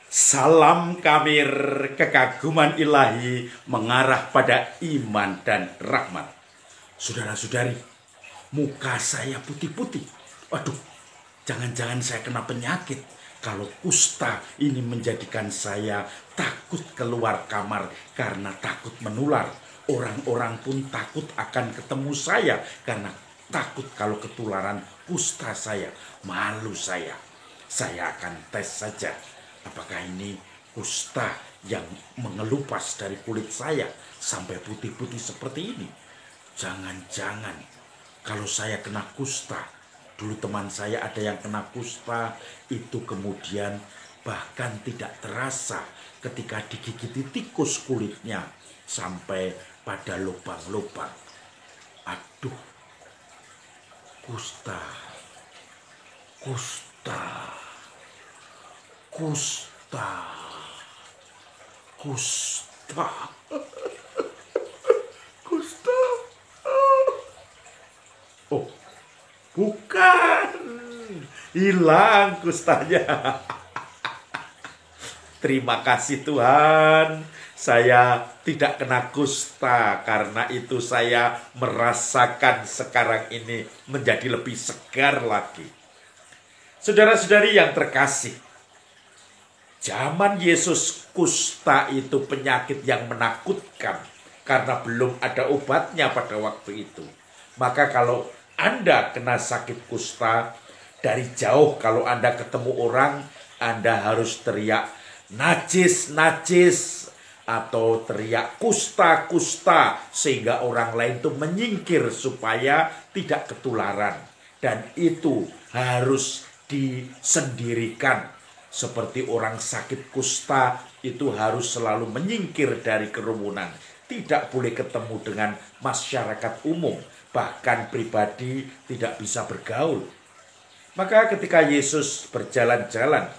Salam kamir kekaguman ilahi mengarah pada iman dan rahmat. Saudara-saudari, muka saya putih-putih. Waduh, jangan-jangan saya kena penyakit. Kalau kusta ini menjadikan saya takut keluar kamar karena takut menular. Orang-orang pun takut akan ketemu saya karena takut kalau ketularan kusta saya. Malu saya. Saya akan tes saja. Apakah ini kusta yang mengelupas dari kulit saya sampai putih-putih seperti ini? Jangan-jangan kalau saya kena kusta, dulu teman saya ada yang kena kusta, itu kemudian bahkan tidak terasa ketika digigiti tikus kulitnya sampai pada lubang-lubang. Aduh, kusta, kusta. Kusta, kusta, kusta. Oh, bukan. Hilang kustanya. Terima kasih Tuhan. Saya tidak kena kusta. Karena itu saya merasakan sekarang ini menjadi lebih segar lagi. Saudara-saudari yang terkasih, zaman Yesus kusta itu penyakit yang menakutkan karena belum ada obatnya pada waktu itu. Maka kalau Anda kena sakit kusta, dari jauh kalau Anda ketemu orang, Anda harus teriak najis, najis, atau teriak kusta, kusta, sehingga orang lain itu menyingkir supaya tidak ketularan. Dan itu harus disendirikan. Seperti orang sakit kusta itu harus selalu menyingkir dari kerumunan. Tidak boleh ketemu dengan masyarakat umum. Bahkan pribadi tidak bisa bergaul. Maka ketika Yesus berjalan-jalan,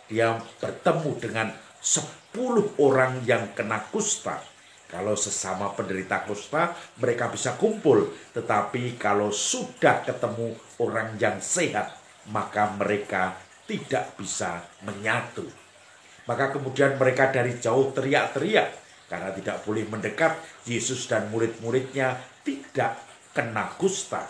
dia bertemu dengan 10 orang yang kena kusta. Kalau sesama penderita kusta, mereka bisa kumpul. Tetapi kalau sudah ketemu orang yang sehat, maka mereka tidak bisa menyatu. Maka kemudian mereka dari jauh teriak-teriak. Karena tidak boleh mendekat, Yesus dan murid-muridnya tidak kena kusta.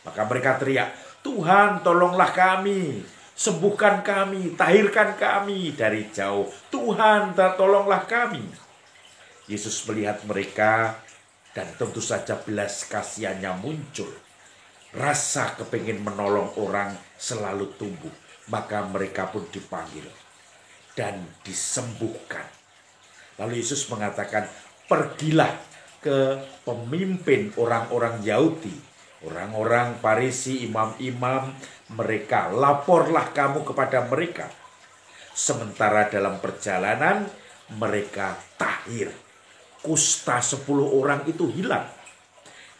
Maka mereka teriak, Tuhan tolonglah kami, sembuhkan kami, tahirkan kami dari jauh. Tuhan tolonglah kami. Yesus melihat mereka dan tentu saja belas kasihannya muncul. Rasa kepingin menolong orang selalu tumbuh. Maka mereka pun dipanggil dan disembuhkan. Lalu Yesus mengatakan, pergilah ke pemimpin orang-orang Yahudi, orang-orang Farisi, imam-imam, mereka laporlah kamu kepada mereka. Sementara dalam perjalanan mereka tahir. Kusta 10 orang itu hilang.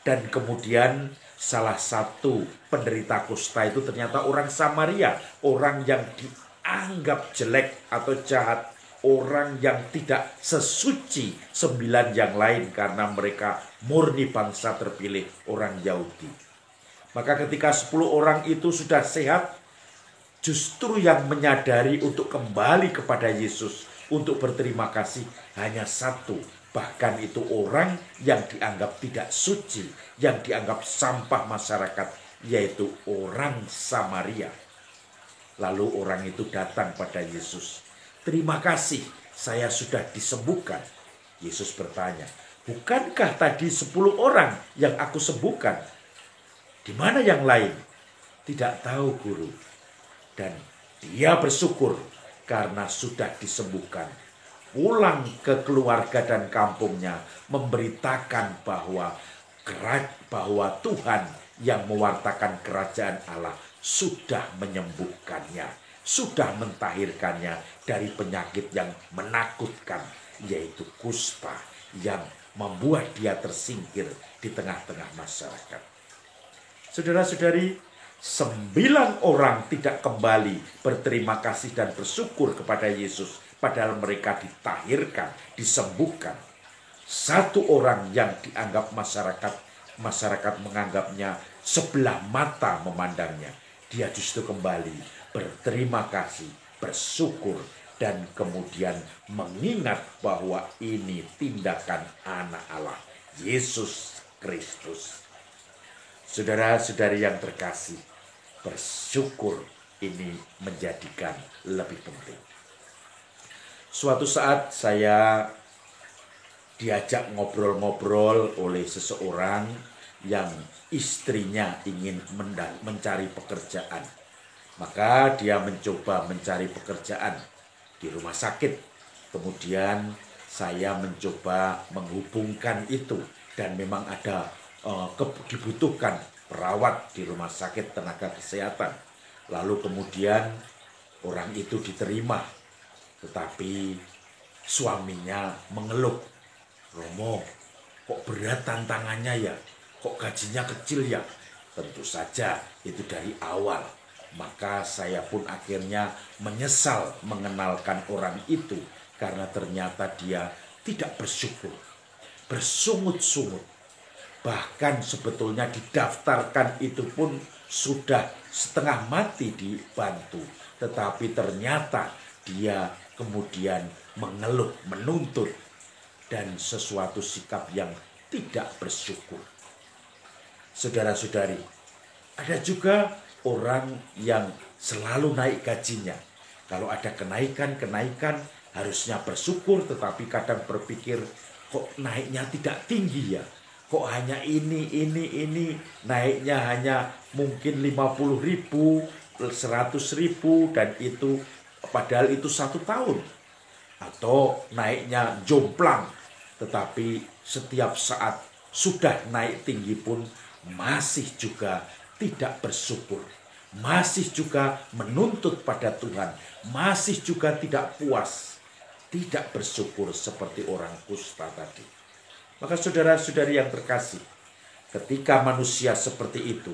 Dan kemudian salah satu penderita kusta itu ternyata orang Samaria. Orang yang dianggap jelek atau jahat. Orang yang tidak sesuci 9 yang lain karena mereka murni bangsa terpilih orang Yahudi. Maka ketika 10 orang itu sudah sehat, justru yang menyadari untuk kembali kepada Yesus, untuk berterima kasih hanya satu. Bahkan itu orang yang dianggap tidak suci, yang dianggap sampah masyarakat, yaitu orang Samaria. Lalu orang itu datang pada Yesus. Terima kasih, saya sudah disembuhkan. Yesus bertanya, bukankah tadi 10 orang yang aku sembuhkan? Di mana yang lain? Tidak tahu, Guru. Dan dia bersyukur karena sudah disembuhkan. Pulang ke keluarga dan kampungnya, memberitakan bahwa Tuhan yang mewartakan kerajaan Allah sudah menyembuhkannya, sudah mentahirkannya dari penyakit yang menakutkan, yaitu kusta yang membuat dia tersingkir di tengah-tengah masyarakat. Saudara-saudari, 9 orang tidak kembali berterima kasih dan bersyukur kepada Yesus, padahal mereka ditahirkan, disembuhkan. 1 orang yang dianggap masyarakat menganggapnya sebelah mata memandangnya, dia justru kembali berterima kasih, bersyukur dan kemudian mengingat bahwa ini tindakan anak Allah, Yesus Kristus. Saudara-saudari yang terkasih, bersyukur ini menjadikan lebih penting. Suatu saat saya diajak ngobrol-ngobrol oleh seseorang yang istrinya ingin mencari pekerjaan. Maka dia mencoba mencari pekerjaan di rumah sakit. Kemudian saya mencoba menghubungkan itu, dan memang ada dibutuhkan perawat di rumah sakit tenaga kesehatan. Lalu kemudian orang itu diterima, tetapi suaminya mengeluh, "Romo, kok berat tantangannya ya? Kok gajinya kecil ya?" Tentu saja itu dari awal. Maka saya pun akhirnya menyesal mengenalkan orang itu, karena ternyata dia tidak bersyukur, bersungut-sungut. Bahkan sebetulnya didaftarkan itu pun sudah setengah mati dibantu. Tetapi ternyata dia kemudian mengeluh, menuntut, dan sesuatu sikap yang tidak bersyukur. Saudara-saudari, ada juga orang yang selalu naik gajinya. Kalau ada kenaikan harusnya bersyukur, tetapi kadang berpikir, kok naiknya tidak tinggi ya? Kok hanya ini, naiknya hanya mungkin 50.000, 100.000, dan itu padahal itu 1 tahun. Atau naiknya jomplang, tetapi setiap saat sudah naik tinggi pun masih juga tidak bersyukur, masih juga menuntut pada Tuhan, masih juga tidak puas, tidak bersyukur seperti orang kusta tadi. Maka saudara-saudari yang terkasih, ketika manusia seperti itu,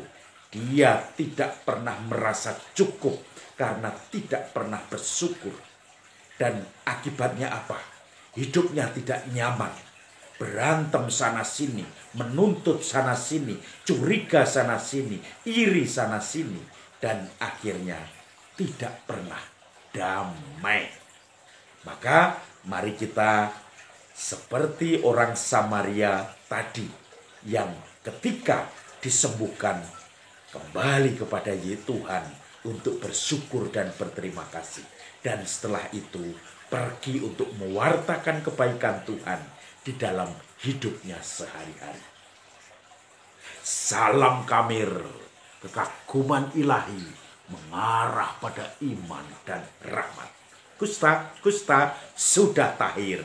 dia tidak pernah merasa cukup karena tidak pernah bersyukur. Dan akibatnya apa? Hidupnya tidak nyaman. Berantem sana-sini, menuntut sana-sini, curiga sana-sini, iri sana-sini. Dan akhirnya tidak pernah damai. Maka mari kita seperti orang Samaria tadi, yang ketika disembuhkan kembali kepada Tuhan untuk bersyukur dan berterima kasih. Dan setelah itu pergi untuk mewartakan kebaikan Tuhan di dalam hidupnya sehari-hari. Salam Kamir, kekaguman ilahi mengarah pada iman dan rahmat. Kusta sudah tahir.